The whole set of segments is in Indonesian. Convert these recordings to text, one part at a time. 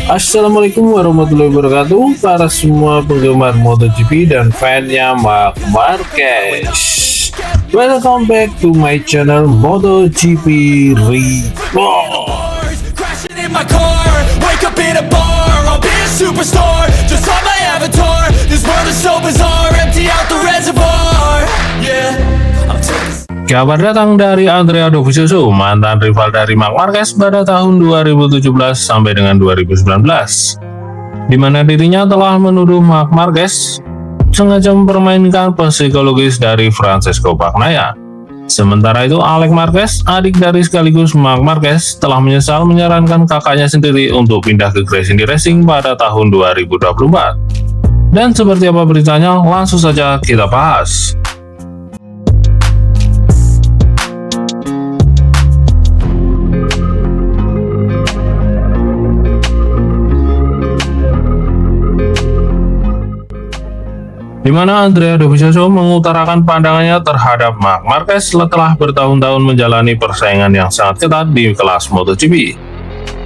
Assalamualaikum warahmatullahi wabarakatuh para semua penggemar MotoGP dan fannya Marc Marquez. Welcome back to my channel MotoGP Report. Crashing in my car, wake up in a bar, I'll be a superstar, just on my avatar. This world is so bizarre, empty out the reservoir. Yeah, I'm taking. Kabar datang dari Andrea Dovizioso, mantan rival dari Marc Marquez pada tahun 2017 sampai dengan 2019, di mana dirinya telah menuduh Marc Marquez sengaja mempermainkan psikologis dari Francesco Bagnaia. Sementara itu, Alex Marquez, adik dari sekaligus Marc Marquez, telah menyesal menyarankan kakaknya sendiri untuk pindah ke Gresini Racing pada tahun 2024. Dan seperti apa beritanya, langsung saja kita bahas. Di mana Andrea Dovizioso mengutarakan pandangannya terhadap Marc Marquez setelah bertahun-tahun menjalani persaingan yang sangat ketat di kelas MotoGP.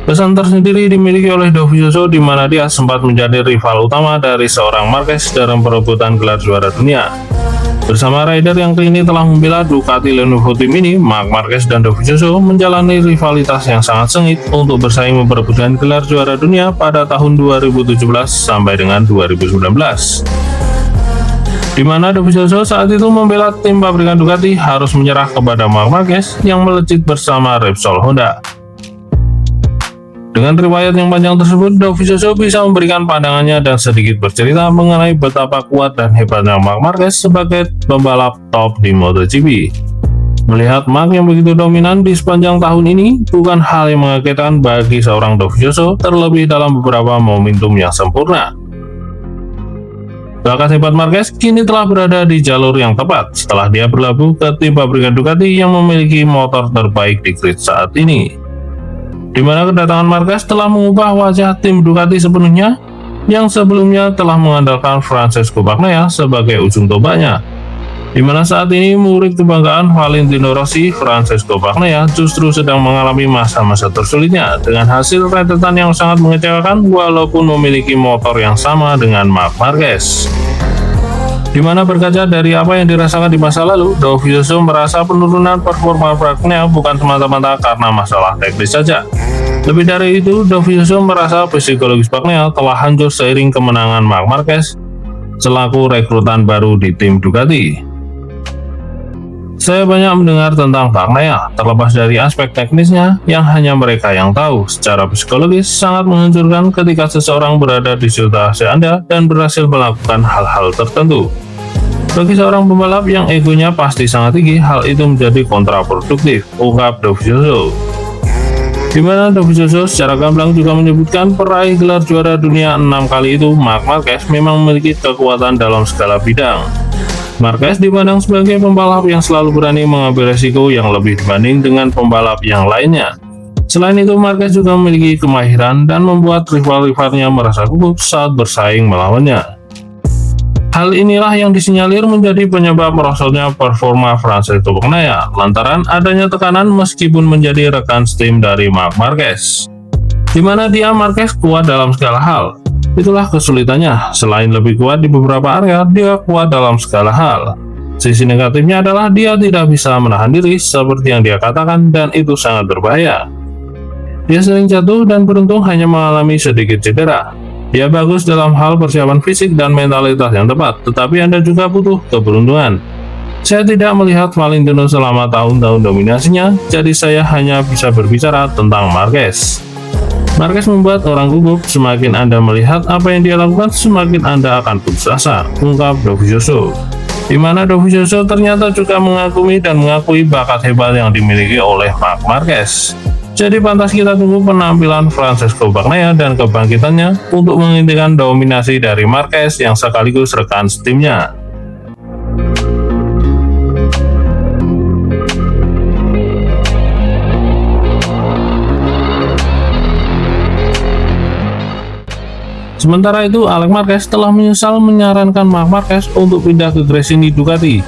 Pesan tersendiri dimiliki oleh Dovizioso, di mana dia sempat menjadi rival utama dari seorang Marquez dalam perebutan gelar juara dunia. Bersama rider yang kini telah membela Ducati Lenovo Team ini, Marc Marquez dan Dovizioso menjalani rivalitas yang sangat sengit untuk bersaing memperebutkan gelar juara dunia pada tahun 2017 sampai dengan 2019. Di mana Dovizioso saat itu membela tim pabrikan Ducati harus menyerah kepada Marc Marquez yang melejit bersama Repsol Honda. Dengan riwayat yang panjang tersebut, Dovizioso bisa memberikan pandangannya dan sedikit bercerita mengenai betapa kuat dan hebatnya Marc Marquez sebagai pembalap top di MotoGP. Melihat Marc yang begitu dominan di sepanjang tahun ini bukan hal yang mengagetkan bagi seorang Dovizioso, terlebih dalam beberapa momentum yang sempurna. Bakat hebat Marquez kini telah berada di jalur yang tepat setelah dia berlabuh ke tim pabrikan Ducati yang memiliki motor terbaik di grid saat ini. Di mana kedatangan Marquez telah mengubah wajah tim Ducati sepenuhnya, yang sebelumnya telah mengandalkan Francesco Bagnaia sebagai ujung tombaknya. Di mana saat ini murid kebanggaan Valentino Rossi, Francesco Bagnaia justru sedang mengalami masa-masa tersulitnya dengan hasil rentetan yang sangat mengecewakan walaupun memiliki motor yang sama dengan Marc Marquez. Di mana berkaca dari apa yang dirasakan di masa lalu, Dovizioso merasa penurunan performa Bagnaia bukan semata-mata karena masalah teknis saja. Lebih dari itu, Dovizioso merasa psikologis Bagnaia telah hancur seiring kemenangan Marc Marquez selaku rekrutan baru di tim Ducati. Saya banyak mendengar tentang Bagnaia, terlepas dari aspek teknisnya yang hanya mereka yang tahu. Secara psikologis sangat menghancurkan ketika seseorang berada di situasi Anda dan berhasil melakukan hal-hal tertentu. Bagi seorang pembalap yang egonya pasti sangat tinggi, hal itu menjadi kontraproduktif, ungkap Dovizioso. Di mana Dovizioso secara gamblang juga menyebutkan peraih gelar juara dunia 6 kali itu, Marc Marquez memang memiliki kekuatan dalam segala bidang. Marquez dipandang sebagai pembalap yang selalu berani mengambil resiko yang lebih dibanding dengan pembalap yang lainnya. Selain itu, Marquez juga memiliki kemahiran dan membuat rival-rivalnya merasa gugup saat bersaing melawannya. Hal inilah yang disinyalir menjadi penyebab merosotnya performa Francesco Bagnaia lantaran adanya tekanan meskipun menjadi rekan tim dari Marc Marquez. Di mana dia Marquez kuat dalam segala hal. Itulah kesulitannya, selain lebih kuat di beberapa area, dia kuat dalam segala hal. Sisi negatifnya adalah dia tidak bisa menahan diri seperti yang dia katakan, dan itu sangat berbahaya. Dia sering jatuh dan beruntung hanya mengalami sedikit cedera. Dia bagus dalam hal persiapan fisik dan mentalitas yang tepat, tetapi Anda juga butuh keberuntungan. Saya tidak melihat Valentino selama tahun-tahun dominasinya, jadi saya hanya bisa berbicara tentang Marquez. Marquez membuat orang gugup, semakin Anda melihat apa yang dia lakukan, semakin Anda akan putus asa, ungkap Dovizioso. Di mana Dovizioso ternyata juga mengakui bakat hebat yang dimiliki oleh Marc Marquez. Jadi pantas kita tunggu penampilan Francesco Bagnaia dan kebangkitannya untuk menghentikan dominasi dari Marquez yang sekaligus rekan timnya. Sementara itu, Alex Marquez telah menyesal menyarankan Marc Marquez untuk pindah ke Gresini Ducati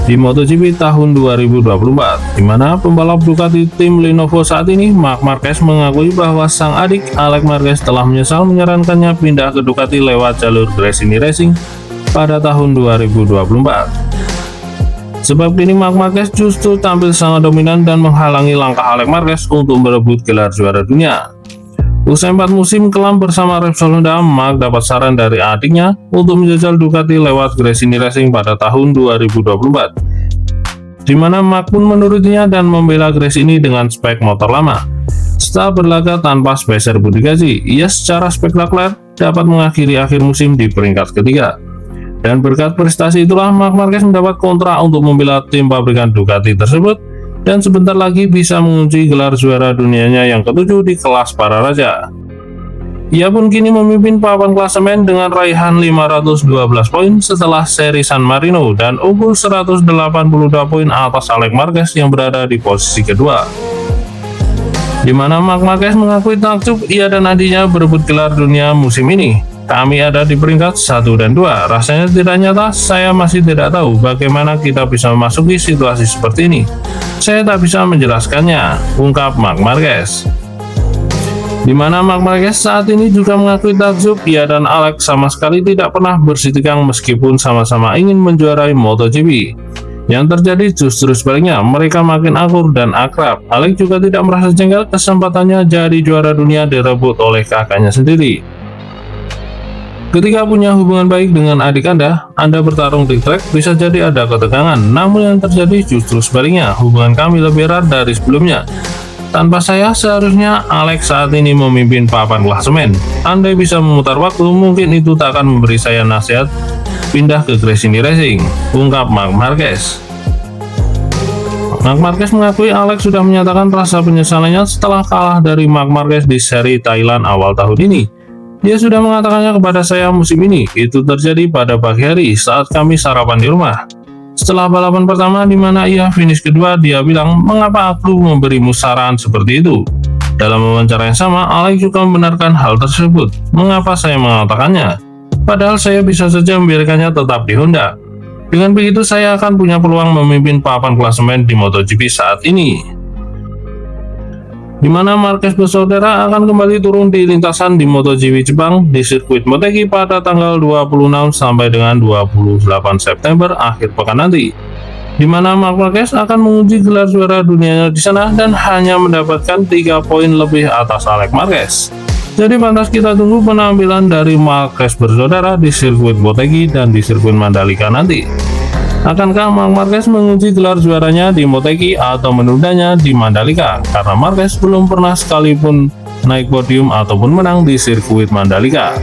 di MotoGP tahun 2024, di mana pembalap Ducati tim Lenovo saat ini, Marc Marquez, mengakui bahwa sang adik Alex Marquez telah menyesal menyarankannya pindah ke Ducati lewat jalur Gresini Racing pada tahun 2024. Sebab kini Marc Marquez justru tampil sangat dominan dan menghalangi langkah Alex Marquez untuk merebut gelar juara dunia. Usai 4 musim kelam bersama Repsol Honda, Marc dapat saran dari adiknya untuk menjajal Ducati lewat Gresini Racing pada tahun 2024, di mana Marc pun menurutinya dan membela Gresini dengan spek motor lama. Setelah berlaga tanpa spesial budi gaji, ia secara spektakuler dapat mengakhiri akhir musim di peringkat ketiga. Dan berkat prestasi itulah Marc Marquez mendapat kontrak untuk membela tim pabrikan Ducati tersebut, dan sebentar lagi bisa mengunci gelar juara dunianya yang ke-7 di kelas para raja. Ia pun kini memimpin papan klasemen dengan raihan 512 poin setelah seri San Marino dan unggul 182 poin atas Alex Marquez yang berada di posisi kedua. Di mana Marc Marquez mengakui takjub ia dan adiknya berebut gelar dunia musim ini. Kami ada di peringkat 1 dan 2. Rasanya tidak nyata, saya masih tidak tahu bagaimana kita bisa memasuki situasi seperti ini. Saya tak bisa menjelaskannya, ungkap Marc Marquez. Di mana Marc Marquez saat ini juga mengakui takjub ia dan Alex sama sekali tidak pernah bersitegang meskipun sama-sama ingin menjuarai MotoGP. Yang terjadi justru sebaliknya, mereka makin akur dan akrab. Alex juga tidak merasa jengkel kesempatannya jadi juara dunia direbut oleh kakaknya sendiri. Ketika punya hubungan baik dengan adik Anda bertarung di trek, bisa jadi ada ketegangan. Namun yang terjadi justru sebaliknya, hubungan kami lebih erat dari sebelumnya. Tanpa saya, seharusnya Alex saat ini memimpin papan klasemen. Andai bisa memutar waktu, mungkin itu tak akan memberi saya nasihat pindah ke Gresini Racing, ungkap Marc Marquez. Marc Marquez mengakui Alex sudah menyatakan rasa penyesalannya setelah kalah dari Marc Marquez di seri Thailand awal tahun ini. Dia sudah mengatakannya kepada saya musim ini. Itu terjadi pada pagi hari saat kami sarapan di rumah. Setelah balapan pertama di mana ia finish kedua, dia bilang, "Mengapa aku memberimu saran seperti itu?" Dalam wawancara yang sama, Alex juga membenarkan hal tersebut. "Mengapa saya mengatakannya? Padahal saya bisa saja membiarkannya tetap di Honda. Dengan begitu saya akan punya peluang memimpin papan klasemen di MotoGP saat ini." Di mana Marquez bersaudara akan kembali turun di lintasan di MotoGP Jepang di sirkuit Motegi pada tanggal 26 sampai dengan 28 September akhir pekan nanti, di mana Marc Marquez akan menguji gelar juara dunianya di sana dan hanya mendapatkan 3 poin lebih atas Alex Marquez. Jadi pantas kita tunggu penampilan dari Marquez bersaudara di sirkuit Motegi dan di sirkuit Mandalika nanti. Akankah Marc Marquez mengunci gelar juaranya di Motegi atau menundanya di Mandalika? Karena Marquez belum pernah sekalipun naik podium ataupun menang di sirkuit Mandalika.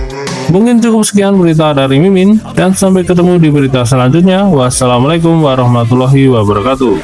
Mungkin cukup sekian berita dari Mimin, dan sampai ketemu di berita selanjutnya. Wassalamualaikum warahmatullahi wabarakatuh.